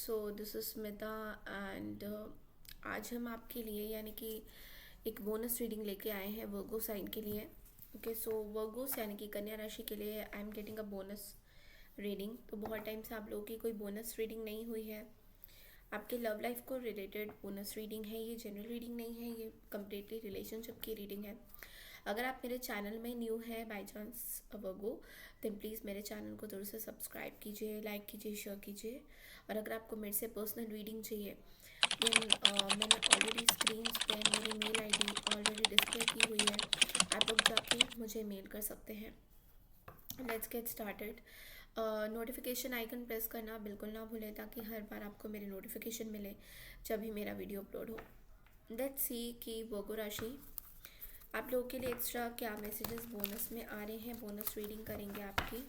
So this is Smita and आज हम आपके लिए यानी कि एक बोनस रीडिंग लेके आए हैं वर्गो साइन के लिए। ओके, सो वर्गोस यानी कि कन्या राशि के लिए I am getting a bonus reading. तो बहुत टाइम से आप लोगों की कोई बोनस रीडिंग नहीं हुई है। आपके लव लाइफ को रिलेटेड बोनस रीडिंग है, ये जनरल रीडिंग नहीं है, ये कम्प्लीटली रिलेशनशिप की रीडिंग है। अगर आप मेरे चैनल में न्यू है by chance Virgo, then please मेरे चैनल को ज़रूर से सब्सक्राइब कीजिए, लाइक कीजिए, शेयर कीजिए। और अगर आपको मेरे से पर्सनल रीडिंग चाहिए देन मैंने ऑलरेडी स्क्रीन पे मेरी मेल आईडी ऑलरेडी डिस्प्ले की हुई है, आप लोग जाके मुझे मेल कर सकते हैं। Let's get started. Notification icon press करना बिल्कुल ना भूलें ताकि हर बार आपको मेरे नोटिफिकेशन मिले जब भी मेरा वीडियो अपलोड हो। लेट्स सी कि वर्गो राशि आप लोगों के लिए एक्स्ट्रा क्या मैसेजेस बोनस में आ रहे हैं। बोनस रीडिंग करेंगे आपकी।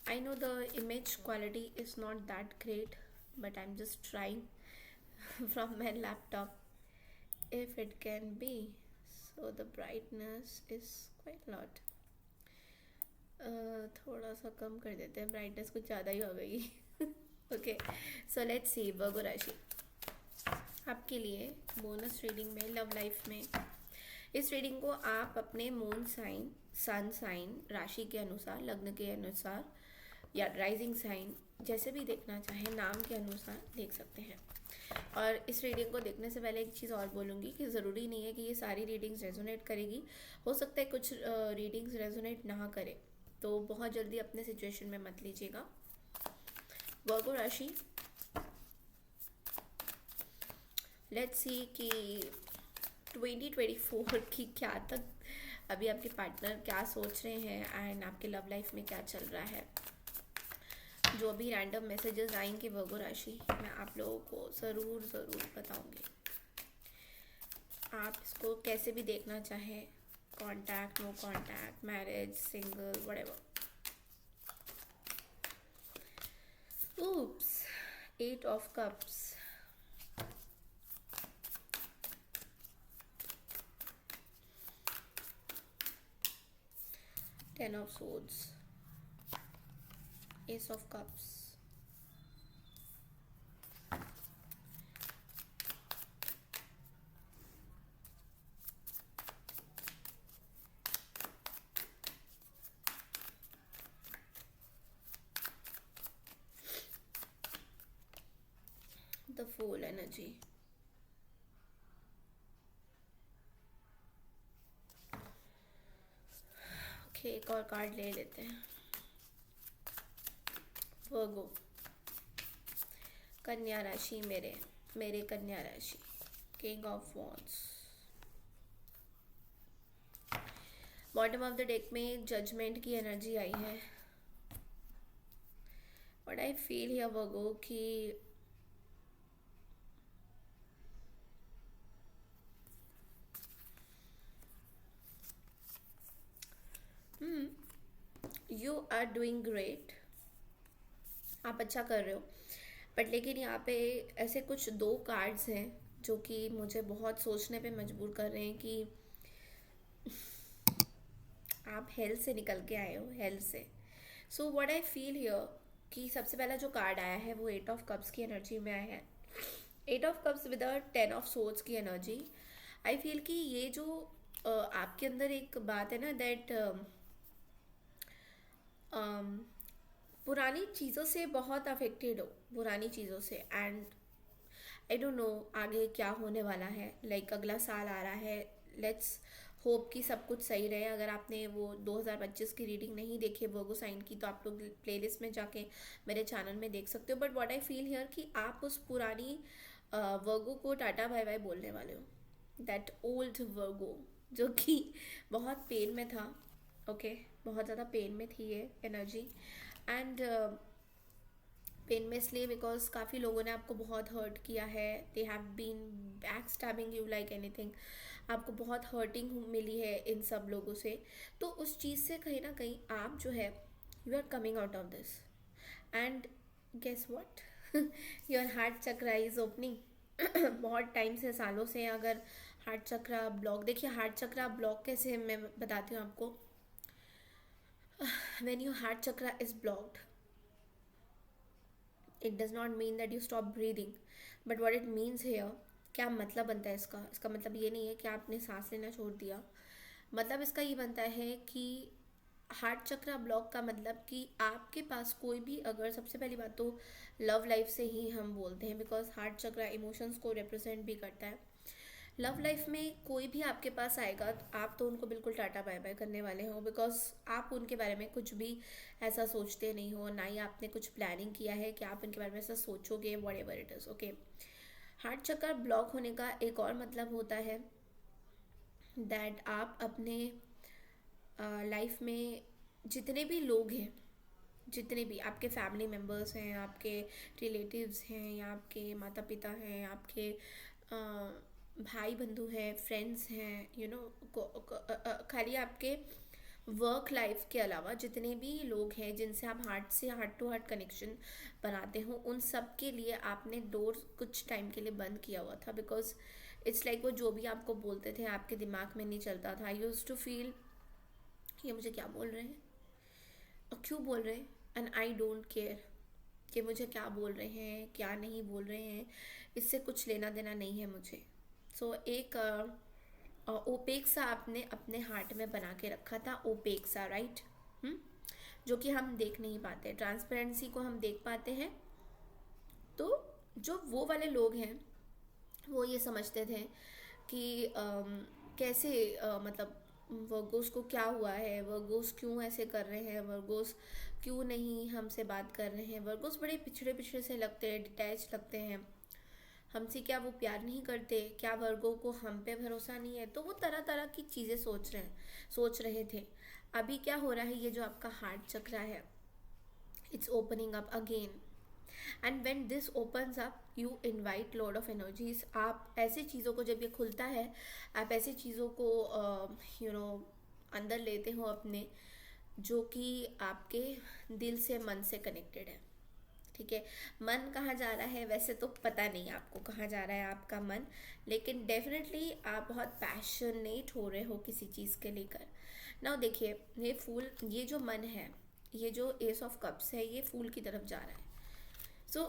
I know the image quality is not that great but I am just trying from my laptop if it can be. So the brightness is quite a lot. थोड़ा सा कम कर देते हैं, ब्राइटनेस कुछ ज़्यादा ही हो गई। ओके, सो लेट्स सी वर्गो राशि आपके लिए बोनस रीडिंग में लव लाइफ में। इस रीडिंग को आप अपने मून साइन, सन साइन, राशि के अनुसार, लग्न के अनुसार या राइजिंग साइन जैसे भी देखना चाहें, नाम के अनुसार देख सकते हैं। और इस रीडिंग को देखने से पहले एक चीज़ और बोलूँगी कि ज़रूरी नहीं है कि ये सारी रीडिंग्स रेजोनेट करेगी। हो सकता है कुछ रीडिंग्स रेजोनेट ना करे, तो बहुत जल्दी अपने सिचुएशन में मत लीजिएगा। वर्गो राशि, लेट्स सी कि 2024 की क्या तक अभी आपके पार्टनर क्या सोच रहे हैं एंड आपके लव लाइफ में क्या चल रहा है। जो भी रैंडम मैसेजेस आएंगे वर्गो राशि, मैं आप लोगों को ज़रूर बताऊंगी। आप इसको कैसे भी देखना चाहें, contact, no contact, marriage, single, whatever. oops 8 of cups, 10 of swords, ace of cups, the fool energy, okay एक और कार्ड ले लेते हैं। वर्गो कन्या राशि, मेरे कन्या राशि, king of wands. Bottom of the deck में जजमेंट की एनर्जी आई है। बट आई फील हियर वर्गो कि यू आर डूइंग ग्रेट, आप अच्छा कर रहे हो। बट लेकिन यहाँ पे ऐसे कुछ दो कार्ड्स हैं जो कि मुझे बहुत सोचने पे मजबूर कर रहे हैं कि आप हेल्थ से निकल के आए हो, हेल्थ से। So what I feel here कि सबसे पहला जो कार्ड आया है वो 8 ऑफ कप्स की एनर्जी में आया है। 8 of cups with 10 of swords की एनर्जी। आई फील कि ये जो आपके अंदर एक बात है ना, दैट पुरानी चीज़ों से बहुत अफेक्टेड हो, पुरानी चीज़ों से। एंड आई डोंट नो आगे क्या होने वाला है, लाइक अगला साल आ रहा है। लेट्स होप कि सब कुछ सही रहे। अगर आपने वो 2025 की रीडिंग नहीं देखी है वर्गो साइन की, तो आप लोग प्लेलिस्ट में जाके मेरे चैनल में देख सकते हो। But what I feel here कि आप उस पुरानी वर्गो को टाटा बाय बाय बोलने वाले हो। दैट ओल्ड वर्गो जो कि बहुत पेन में था। ओके, बहुत ज़्यादा पेन में थी ये एनर्जी। एंड पेन में इसलिए बिकॉज काफ़ी लोगों ने आपको बहुत हर्ट किया है। They have been back stabbing you like anything. आपको बहुत हर्टिंग मिली है इन सब लोगों से। तो उस चीज़ से कहीं ना कहीं आप जो है, you are coming out of this. And guess what, your heart chakra is opening. बहुत टाइम से, सालों से अगर हार्ट चक्रा ब्लॉक, देखिए हार्ट चक्रा ब्लॉक कैसे मैं बताती हूँ आपको। When your heart chakra is blocked, it does not mean that you stop breathing, but what it means here, क्या मतलब बनता है इसका मतलब ये नहीं है कि आपने सांस लेना छोड़ दिया। मतलब इसका ये बनता है कि हार्ट चक्रा ब्लॉक का मतलब कि आपके पास कोई भी, अगर सबसे पहली बात तो लव लाइफ से ही हम बोलते हैं, बिकॉज हार्ट चक्रा इमोशंस को रिप्रेजेंट भी करता है। लव लाइफ में कोई भी आपके पास आएगा तो आप तो उनको बिल्कुल टाटा बाय बाय करने वाले हो, बिकॉज आप उनके बारे में कुछ भी ऐसा सोचते नहीं हो, ना ही आपने कुछ प्लानिंग किया है कि आप उनके बारे में ऐसा सोचोगे, what ever it is. Okay, heart चक्कर ब्लॉक होने का एक और मतलब होता है दैट आप अपने लाइफ में जितने भी लोग हैं, जितने भी आपके फैमिली मेम्बर्स हैं, आपके रिलेटिव्स हैं, या आपके माता पिता हैं, आपके भाई बंधु हैं, फ्रेंड्स हैं, खाली आपके वर्क लाइफ के अलावा जितने भी लोग हैं जिनसे आप हार्ट से हार्ट टू हार्ट कनेक्शन बनाते हो, उन सब के लिए आपने डोर कुछ टाइम के लिए बंद किया हुआ था, बिकॉज इट्स लाइक वो जो भी आपको बोलते थे आपके दिमाग में नहीं चलता था। आई यूज टू फील ये मुझे क्या बोल रहे हैं और क्यों बोल रहे हैं, एंड आई डोंट केयर कि मुझे क्या बोल रहे हैं क्या नहीं बोल रहे हैं, इससे कुछ लेना देना नहीं है मुझे। सो एक ओपेक सा आपने अपने हार्ट में बना के रखा था, ओपेक सा, राइट। जो कि हम देख नहीं पाते, ट्रांसपेरेंसी को हम देख पाते हैं। तो जो वो वाले लोग हैं वो ये समझते थे कि कैसे मतलब वर्गोस को क्या हुआ है, वर्गोस क्यों ऐसे कर रहे हैं, वर्गोस क्यों नहीं हमसे बात कर रहे हैं, वर्गोस बड़े पिछड़े पिछड़े से लगते हैं, डिटैच लगते हैं हमसे, क्या वो प्यार नहीं करते, क्या वर्गों को हम पे भरोसा नहीं है। तो वो तरह तरह की चीज़ें सोच रहे थे। अभी क्या हो रहा है, ये जो आपका हार्ट चक्रा है, it's opening up again, and when this opens up you invite lot of energies. आप ऐसी चीज़ों को, जब ये खुलता है, आप ऐसी चीज़ों को अंदर लेते हो अपने, जो कि आपके दिल से, मन से कनेक्टेड है। ठीक है, मन कहाँ जा रहा है वैसे तो पता नहीं आपको कहाँ जा रहा है आपका मन, लेकिन डेफिनेटली आप बहुत पैशनेट हो रहे हो किसी चीज़ के लेकर। नाउ देखिए, ये फूल, ये जो मन है, ये जो एस ऑफ कप्स है, ये फूल की तरफ जा रहा है। So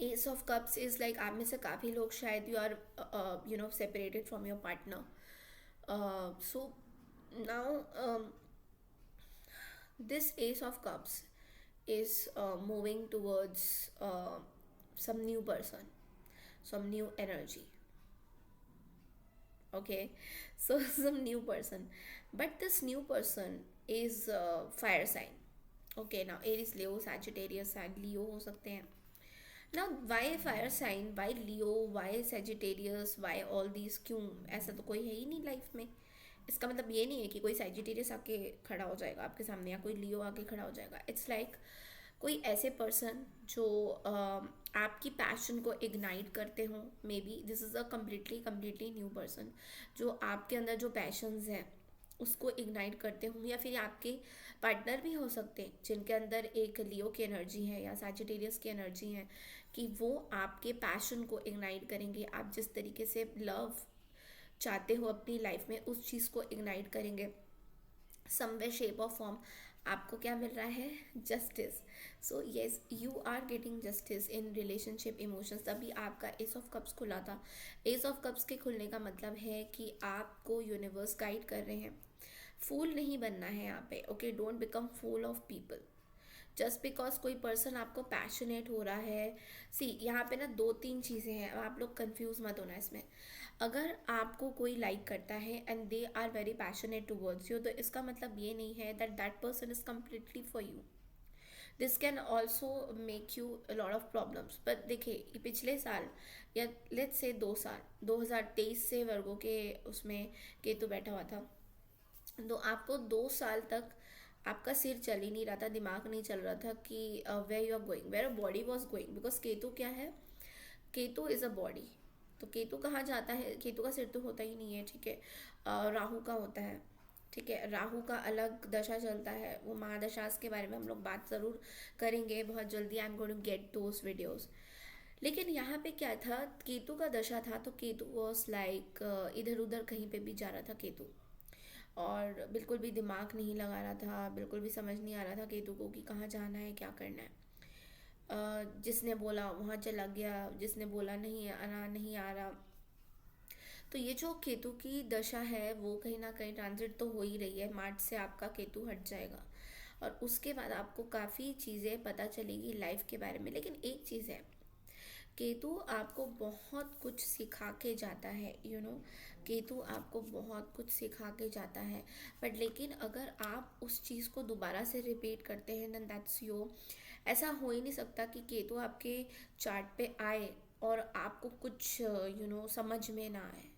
ace of cups is like, आप में से काफ़ी लोग शायद you are separated from your partner. So now this ace of cups is moving towards some new person, some new energy. Okay, so some new person, but this new person is fire sign. Okay, now Aries, Leo, Sagittarius and Leo हो सकते हैं। Now why fire sign, why Leo, why Sagittarius, why all these, क्यों? ऐसा तो कोई है ही नहीं life में। इसका मतलब ये नहीं है कि कोई Sagittarius आके खड़ा हो जाएगा आपके सामने, या कोई Leo आके खड़ा हो जाएगा। इट्स लाइक कोई ऐसे पर्सन जो आपकी पैशन को इग्नाइट करते हो। May be this is a completely new person, जो आपके अंदर जो पैशंस हैं उसको इग्नाइट करते हों, या फिर आपके पार्टनर भी हो सकते हैं जिनके अंदर एक लियो की एनर्जी है या सैजिटेरियस की एनर्जी है, कि वो आपके पैशन को इग्नाइट करेंगे। आप जिस तरीके से लव चाहते हो अपनी लाइफ में, उस चीज़ को इग्नाइट करेंगे सम वे शेप और फॉर्म। आपको क्या मिल रहा है? Justice. So yes, you are getting justice in relationship emotions. तभी आपका एस ऑफ कप्स खुला था। एस ऑफ कप्स के खुलने का मतलब है कि आपको यूनिवर्स गाइड कर रहे हैं। फूल नहीं बनना है यहाँ पे। Okay, don't become fool of people just because कोई पर्सन आपको पैशनेट हो रहा है। सी, यहाँ पे ना दो तीन चीज़ें हैं, आप लोग कंफ्यूज मत होना इसमें। अगर आपको कोई लाइक करता है and they are very passionate towards you, तो इसका मतलब ये नहीं है that that person is completely for you. This can also make you lot of problems. But देखिए, पिछले साल या लेट्स से 2 साल, 2023 से वर्गों के उसमें केतु बैठा हुआ था, तो आपको 2 साल तक आपका सिर चल ही नहीं रहा था, दिमाग नहीं चल रहा था कि where you are going, where a body was going. Because Ketu क्या है? Ketu is a body. तो केतु कहाँ जाता है? केतु का सिर तो होता ही नहीं है, ठीक है। राहु का होता है, ठीक है। राहु का अलग दशा चलता है, वो महादशास के बारे में हम लोग बात ज़रूर करेंगे बहुत जल्दी। I am going to get those videos. लेकिन यहाँ पे क्या था, केतु का दशा था, तो केतु वॉज लाइक इधर उधर कहीं पे भी जा रहा था केतु, और बिल्कुल भी दिमाग नहीं लगा रहा था, बिल्कुल भी समझ नहीं आ रहा था केतु को कि कहाँ जाना है, क्या करना है। जिसने बोला वहाँ चला गया, जिसने बोला नहीं आना नहीं आ रहा। तो ये जो केतु की दशा है वो कहीं ना कहीं ट्रांजिट तो हो ही रही है, मार्च से आपका केतु हट जाएगा और उसके बाद आपको काफ़ी चीज़ें पता चलेगी लाइफ के बारे में। लेकिन एक चीज़ है, केतु आपको बहुत कुछ सिखा के जाता है, केतु आपको बहुत कुछ सिखा के जाता है। बट लेकिन अगर आप उस चीज़ को दोबारा से रिपीट करते हैं देन दैट्स योर, ऐसा हो ही नहीं सकता कि केतु आपके चार्ट पे आए और आपको कुछ समझ में ना आए।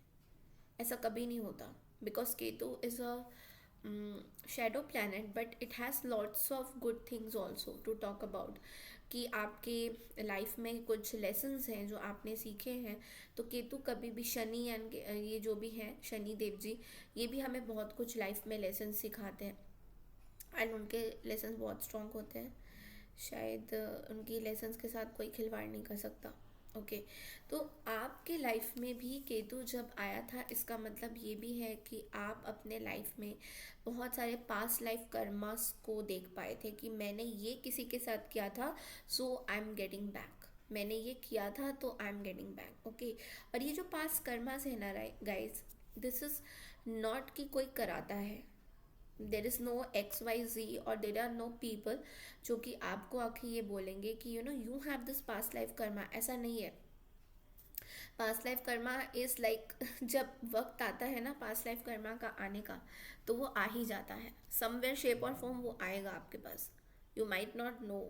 ऐसा कभी नहीं होता, because Ketu is a shadow planet but it has lots of good things also to talk about. कि आपके लाइफ में कुछ लेसन्स हैं जो आपने सीखे हैं। तो केतु कभी भी, शनि एंड ये जो भी हैं शनि देव जी, ये भी हमें बहुत कुछ लाइफ में लेसन सिखाते हैं एंड उनके लेसन्स बहुत स्ट्रॉन्ग होते हैं। शायद उनकी लेसन्स के साथ कोई खिलवाड़ नहीं कर सकता। ओके, तो आपके लाइफ में भी केतु जब आया था, इसका मतलब ये भी है कि आप अपने लाइफ में बहुत सारे पास्ट लाइफ कर्मास को देख पाए थे कि मैंने ये किसी के साथ किया था, सो आई एम गेटिंग बैक। मैंने ये किया था तो I am getting back. Okay, और ये जो पास्ट कर्मास है ना गाइस, दिस इज नॉट कि कोई कराता है। देर इज़ नो XYZ और देर आर नो पीपल जो कि आपको आके ये बोलेंगे कि you have this past life Karma. ऐसा नहीं है। Past life Karma is like जब वक्त आता है ना पास्ट लाइफ कर्मा का आने का, तो वो आ ही जाता है समवेयर शेप और फॉर्म, वो आएगा आपके पास। You might not know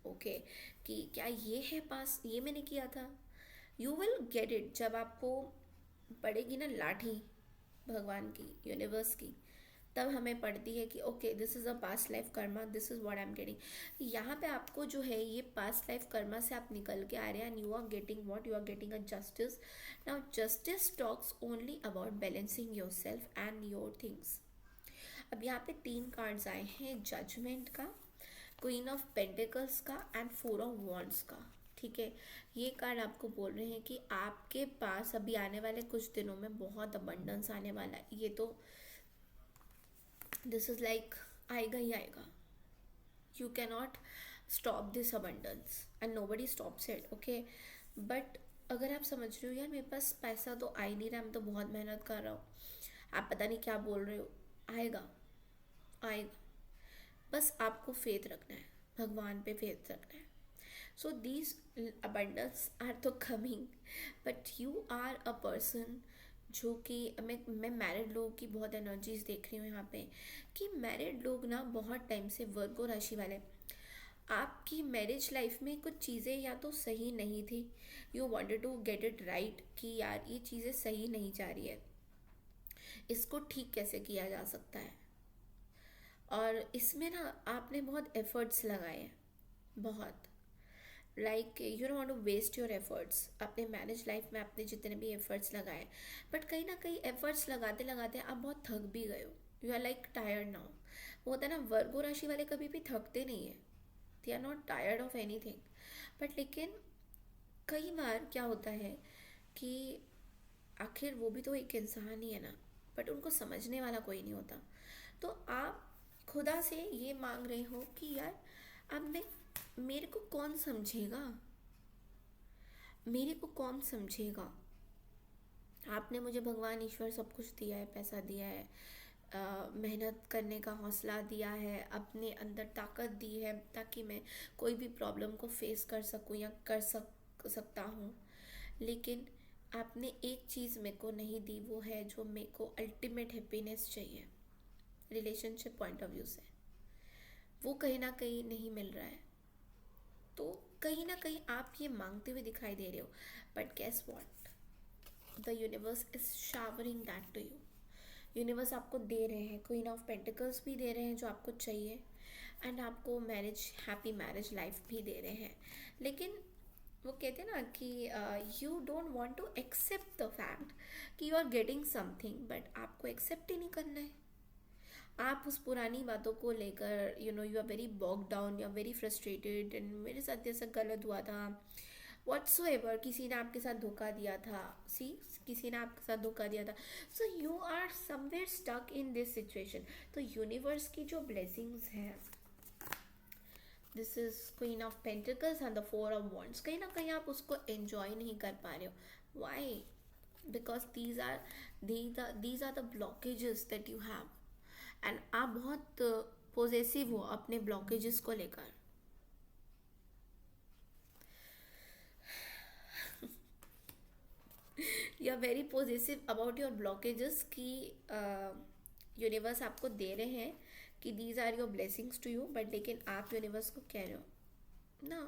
okay कि क्या ये है पास, ये मैंने किया था। यू विल गेट इट जब आपको पड़ेगी ना लाठी भगवान की, यूनिवर्स की, तब हमें पड़ती है कि okay this is a past life Karma, this is what I am getting. यहाँ पे आपको जो है ये पास्ट लाइफ कर्मा से आप निकल के आ रहे हैं and you are getting what, you are getting a justice. Now justice talks only about balancing your self and your things. अब यहाँ पे 3 कार्ड्स आए हैं, जजमेंट का, क्वीन ऑफ पेंटिकल्स का एंड 4 ऑफ वॉन्ड्स का। ठीक है, ये कार्ड आपको बोल रहे हैं कि आपके पास अभी आने वाले कुछ दिनों में बहुत अबंडेंस आने वाला है। ये तो दिस इज लाइक आएगा ही आएगा। You can not stop this abundance and nobody stops it. Okay, but अगर आप समझ रहे हो यार मेरे पास पैसा तो आ ही नहीं रहा, मैं तो बहुत मेहनत कर रहा हूँ, आप पता नहीं क्या बोल रहे हो, आएगा आएगा। बस आपको फेथ रखना है, भगवान पे फेथ रखना है। सो दीज अबंडेंस आर तो coming, but you are a person जो कि मैं मैरिड लोगों की बहुत एनर्जीज देख रही हूँ यहाँ पे कि मैरिड लोग ना बहुत टाइम से, वर्गो राशि वाले, आपकी मैरिज लाइफ में कुछ चीज़ें या तो सही नहीं थी, you wanted to get it right कि यार ये चीज़ें सही नहीं जा रही है, इसको ठीक कैसे किया जा सकता है। और इसमें ना आपने बहुत एफर्ट्स लगाए हैं, बहुत, like you don't want to waste your efforts. अपने मैरिज लाइफ में आपने जितने भी एफर्ट्स लगाए, बट कहीं ना कहीं एफर्ट्स लगाते लगाते आप बहुत थक भी गए हो, you are like tired now. वो होता है ना, वर्गो राशि वाले कभी भी थकते नहीं है, they are not tired of anything. But लेकिन कई बार क्या होता है कि आखिर वो भी तो एक इंसान ही है ना, बट उनको समझने वाला कोई नहीं होता। तो आप खुदा से ये मांग रहे हो कि यार अब मैं, मेरे को कौन समझेगा, मेरे को कौन समझेगा। आपने मुझे भगवान ईश्वर सब कुछ दिया है, पैसा दिया है, मेहनत करने का हौसला दिया है, अपने अंदर ताकत दी है ताकि मैं कोई भी प्रॉब्लम को फेस कर सकूं या कर सकता हूं। लेकिन आपने एक चीज़ मेरे को नहीं दी, वो है जो मेरे को अल्टीमेट हैप्पीनेस चाहिए रिलेशनशिप पॉइंट ऑफ व्यू से, वो कहीं ना कहीं नहीं मिल रहा है। तो कहीं ना कहीं आप ये मांगते हुए दिखाई दे रहे हो, but guess what, the universe is showering that to you. Universe आपको दे रहे हैं, क्वीन ऑफ पेंटिकल्स भी दे रहे हैं जो आपको चाहिए, एंड आपको मैरिज, हैप्पी मैरिज लाइफ भी दे रहे हैं। लेकिन वो कहते हैं ना कि you don't want to accept the fact कि you are getting something, but आपको एक्सेप्ट ही नहीं करना है। आप उस पुरानी बातों को लेकर you are very bog down, you are very frustrated and मेरे साथ जैसा गलत हुआ था, व्हाट्सोएवर, किसी ने आपके साथ धोखा दिया था, किसी ने आपके साथ धोखा दिया था, so you are somewhere stuck in this situation. तो यूनिवर्स की जो ब्लेसिंग्स हैं this is queen of pentacles and the four of wands. कहीं ना कहीं आप उसको एंजॉय नहीं कर पा रहे हो. Why? Because these are the blockages that you have. And आप बहुत पोजेसिव हो अपने ब्लॉकेजेस को लेकर. You are very positive about your blockages कि यूनिवर्स आपको दे रहे हैं कि these are your blessings to you, but लेकिन आप यूनिवर्स को कह रहे हो ना,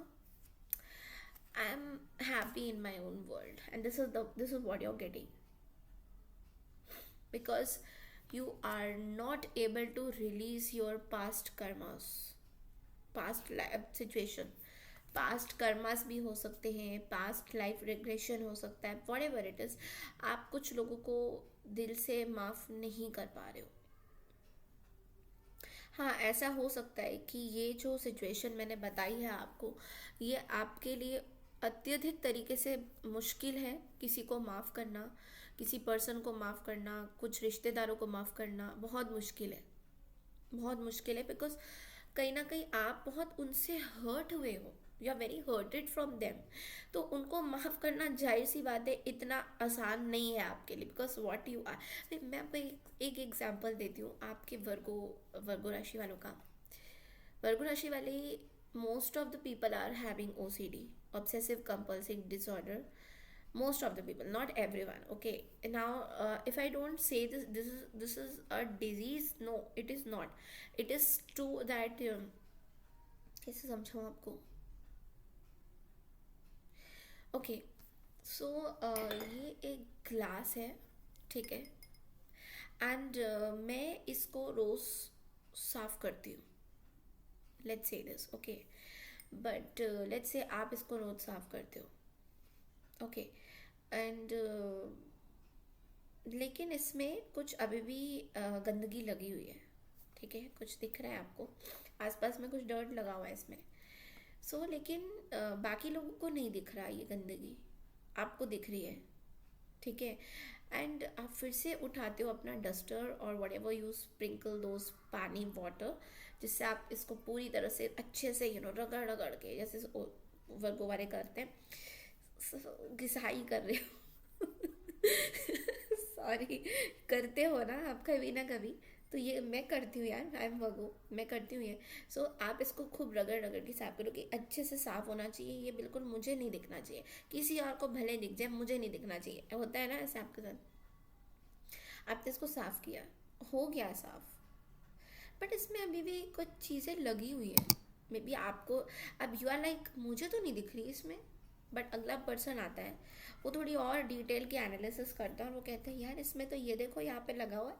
I am happy in my own world and this is what you are getting. Because you are not able to release your past karmas, past life situation. Past karmas भी हो सकते हैं, पास्ट लाइफ रिग्रेशन हो सकता है, what ever it is. आप कुछ लोगों को दिल से माफ नहीं कर पा रहे हो. हाँ, ऐसा हो सकता है कि ये जो सिचुएशन मैंने बताई है आपको, ये आपके लिए अत्यधिक तरीके से मुश्किल है. किसी को माफ़ करना, किसी पर्सन को माफ़ करना, कुछ रिश्तेदारों को माफ़ करना बहुत मुश्किल है, बहुत मुश्किल है. बिकॉज कहीं ना कहीं आप बहुत उनसे हर्ट हुए हो, you are very hurted from them. तो उनको माफ़ करना जाहिर सी बात है इतना आसान नहीं है आपके लिए. बिकॉज व्हाट यू आर, मैं आपको एक एग्जांपल देती हूँ आपके वर्गो राशि वालों का. वर्गो राशि वाले, most of the people are having OCD, obsessive compulsive disorder. Most of the people, not everyone. Okay, now if I don't say this is a disease, no, it is not. It is true that कैसे समझाऊँ आपको. Okay, सो ये एक glass है, ठीक है, and मैं इसको रोज़ साफ करती हूँ. Let's say this, okay, but let's say आप इसको रोज़ साफ करते हो, ओके, एंड लेकिन इसमें कुछ अभी भी गंदगी लगी हुई है, ठीक है, कुछ दिख रहा है आपको, आसपास में कुछ डर्ट लगा हुआ है इसमें. सो लेकिन बाकी लोगों को नहीं दिख रहा ये गंदगी, आपको दिख रही है, ठीक है. एंड आप फिर से उठाते हो अपना डस्टर और what ever you sprinkle those पानी वाटर, जिससे आप इसको पूरी तरह से अच्छे से रगड़ रगड़ के, जैसे वर्गो वाले करते हैं, घिसाई कर रहे हो. सॉरी, करते हो ना आप कभी ना कभी, तो ये मैं करती हूँ यार, आई एम वर्गो, मैं करती हूँ ये. सो आप इसको खूब रगड़ रगड़ के साफ करो कि अच्छे से साफ होना चाहिए. ये बिल्कुल मुझे नहीं दिखना चाहिए, किसी और को भले दिख जाए, मुझे नहीं दिखना चाहिए. होता है ना ऐसे आपके साथ. आपने इसको साफ किया, हो गया साफ, बट इसमें अभी भी कुछ चीज़ें लगी हुई है. मे बी आपको, अब यू आर लाइक मुझे तो नहीं दिख रही इसमें, बट अगला पर्सन आता है, वो थोड़ी और डिटेल की एनालिसिस करता है और वो कहता है यार इसमें तो ये देखो यहाँ पे लगा हुआ है,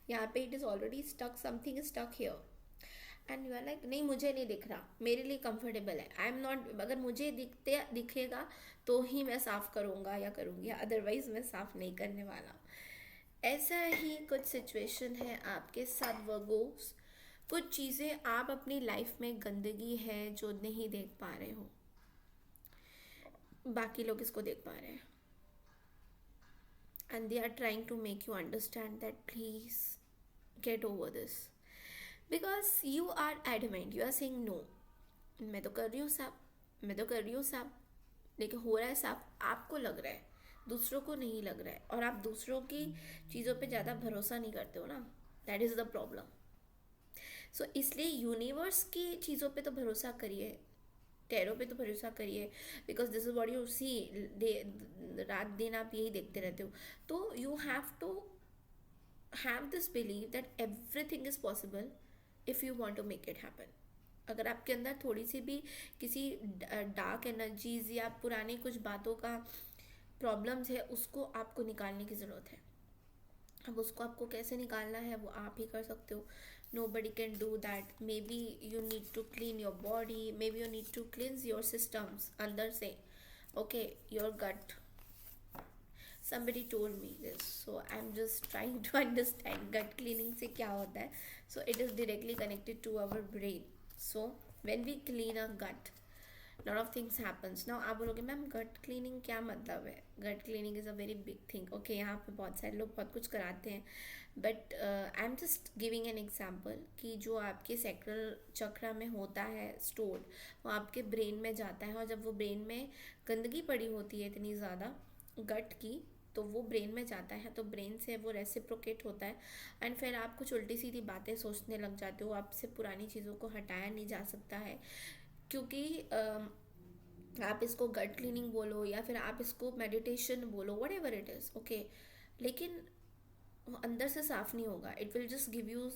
यहाँ पे it is already stuck, something is stuck here. And you are like नहीं मुझे नहीं दिख रहा, मेरे लिए कंफर्टेबल है, आई एम नॉट, अगर मुझे दिखेगा तो ही मैं साफ़ करूँगा या करूँगी, अदरवाइज मैं साफ़ नहीं करने वाला. ऐसा ही कुछ सिचुएशन है आपके साथ वर्गोस. कुछ चीज़ें आप अपनी लाइफ में गंदगी है जो नहीं देख पा रहे हो, बाकी लोग इसको देख पा रहे हैं. And they are trying to make you understand that please get over this, because you are adamant, you are saying no, मैं तो कर रही हूँ साफ, मैं तो कर रही हूँ साफ, लेकिन हो रहा है साफ, आपको लग रहा है, दूसरों को नहीं लग रहा है, और आप दूसरों की चीज़ों पे ज़्यादा भरोसा नहीं करते हो ना, दैट इज़ द प्रॉब्लम. सो इसलिए यूनिवर्स की चीज़ों पे तो भरोसा करिए, टैरो पे तो भरोसा करिए, because this is what you see, रात दिन आप यही देखते रहते हो. तो you have to have this believe that everything is possible if you want to make it happen. अगर आपके अंदर थोड़ी सी भी किसी डार्क एनर्जीज या पुरानी कुछ बातों का प्रॉब्लम्स है, उसको आपको निकालने की ज़रूरत है. अब उसको आपको कैसे निकालना है वो आप ही कर सकते हो. Nobody can do that. Maybe you need to clean your body, maybe you need to cleanse your systems अंदर से, okay, your gut. Somebody told me this, so I'm just trying to understand gut cleaning से क्या होता है. So it is directly connected to our brain. So when we clean our gut, lot of things happens now. आप बोलोगे ma'am gut cleaning क्या मतलब है? Gut cleaning is a very big thing. Okay, यहाँ पे बहुत सारे लोग बहुत कुछ कराते हैं, but I am just giving an example कि जो आपके सेक्रल चक्रा में होता है स्टोर्ड, वो आपके ब्रेन में जाता है, और जब वो ब्रेन में गंदगी पड़ी होती है इतनी ज़्यादा गट की, तो वो ब्रेन में जाता है, तो ब्रेन से वो रेसिप्रोकेट होता है, एंड फिर आप कुछ उल्टी सीधी बातें सोचने लग जाते हो। आपसे पुरानी चीज़ों को हटाया नहीं जा सकता है, क्योंकि आप इसको गट क्लीनिंग बोलो या फिर आप इसको मेडिटेशन बोलो, what ever it is, okay, लेकिन वो अंदर से साफ नहीं होगा। It will just give you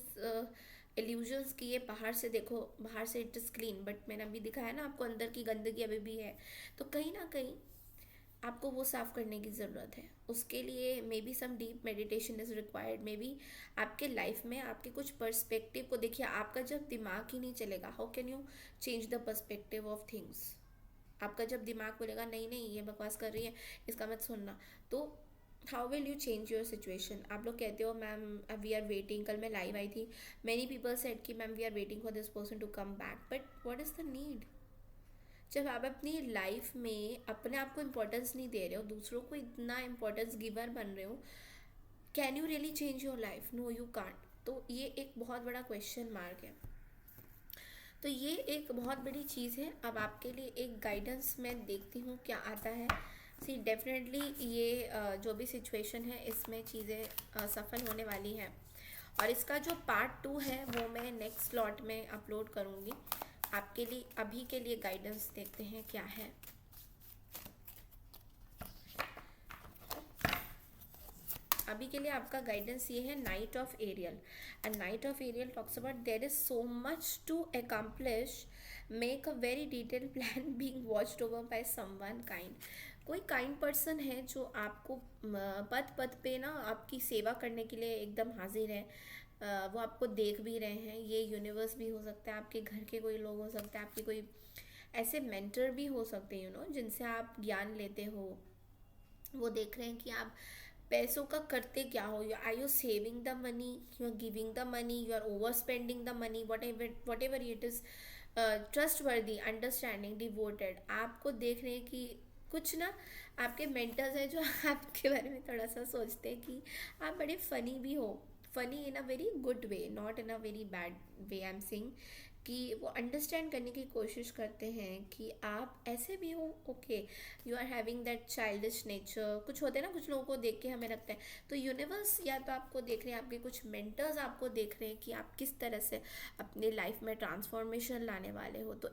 illusions कि ये बाहर से देखो, बाहर से इट इज़ क्लीन, बट मैंने अभी दिखाया ना आपको अंदर की गंदगी अभी भी है। तो कहीं ना कहीं आपको वो साफ़ करने की ज़रूरत है। उसके लिए maybe some deep meditation is required, maybe आपके लाइफ में आपके कुछ पर्सपेक्टिव को देखिए। आपका जब दिमाग ही नहीं चलेगा, how can you change the perspective of things? आपका जब दिमाग बोलेगा नहीं नहीं ये बकवास कर रही है, इसका मत सुनना, तो how will you change your situation? आप लोग कहते हो मैम वी आर वेटिंग, कल मैं लाइव आई थी, मैनी पीपल सेड कि ma'am we are waiting for this person to come back, but what is the need? जब आप अपनी लाइफ में अपने आप को इम्पोर्टेंस नहीं दे रहे हो, दूसरों को इतना इम्पोर्टेंस गिवर बन रहे हो, can you really change your life? No you can't. तो ये एक बहुत बड़ा क्वेश्चन मार्क है। तो ये एक बहुत बड़ी चीज़ है। अब आपके लिए एक गाइडेंस मैं देखती हूँ क्या आता है। सी डेफिनेटली ये जो भी सिचुएशन है इसमें चीज़ें सफल होने वाली हैं, और इसका जो पार्ट 2 है वो मैं नेक्स्ट स्लॉट में अपलोड करूँगी आपके लिए। अभी के लिए गाइडेंस देखते हैं क्या है। अभी के लिए आपका गाइडेंस ये है, knight of Ariel. And knight of Ariel talks about there is so much to accomplish, make a very detail plan being watched over by someone kind. कोई काइंड पर्सन है जो आपको पद पद पे ना आपकी सेवा करने के लिए एकदम हाजिर है। वो आपको देख भी रहे हैं। ये यूनिवर्स भी हो सकता है, आपके घर के कोई लोग हो सकते हैं, आपके कोई ऐसे मेंटर भी हो सकते हैं, जिनसे आप ज्ञान लेते हो। वो देख रहे हैं कि आप पैसों का करते क्या हो। Are you saving the money, you are giving the money, you are over spending the money, whatever it is. Trustworthy, understanding, devoted. आपको देख रहे हैं कि कुछ ना आपके मेंटर्स हैं जो आपके बारे में थोड़ा सा सोचते हैं कि आप बड़े फ़नी भी हो। Funny in a very good way, not in a very bad way. I am saying कि वो अंडरस्टैंड करने की कोशिश करते हैं कि आप ऐसे भी हो। Okay, you are having that childish nature. कुछ होते हैं ना, कुछ लोगों को देख के हमें लगता है, तो यूनिवर्स या तो आपको देख रहे हैं, आपके कुछ मेंटर्स आपको देख रहे हैं कि आप किस तरह से अपनी लाइफ में ट्रांसफॉर्मेशन लाने वाले हो। तो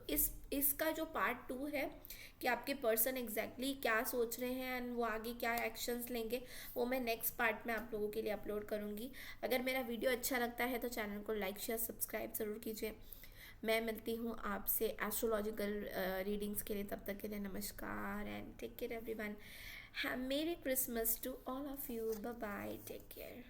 इसका जो पार्ट 2 है कि आपके पर्सन एग्जैक्टली क्या सोच रहे हैं एंड वो आगे क्या एक्शंस लेंगे, वो मैं नेक्स्ट पार्ट में आप लोगों के लिए अपलोड करूँगी। अगर मेरा वीडियो अच्छा लगता है तो चैनल को लाइक शेयर सब्सक्राइब ज़रूर कीजिए। मैं मिलती हूँ आपसे एस्ट्रोलॉजिकल रीडिंग्स के लिए। तब तक के लिए नमस्कार and take care everyone. Merry Christmas to all of you. Bye bye, take care.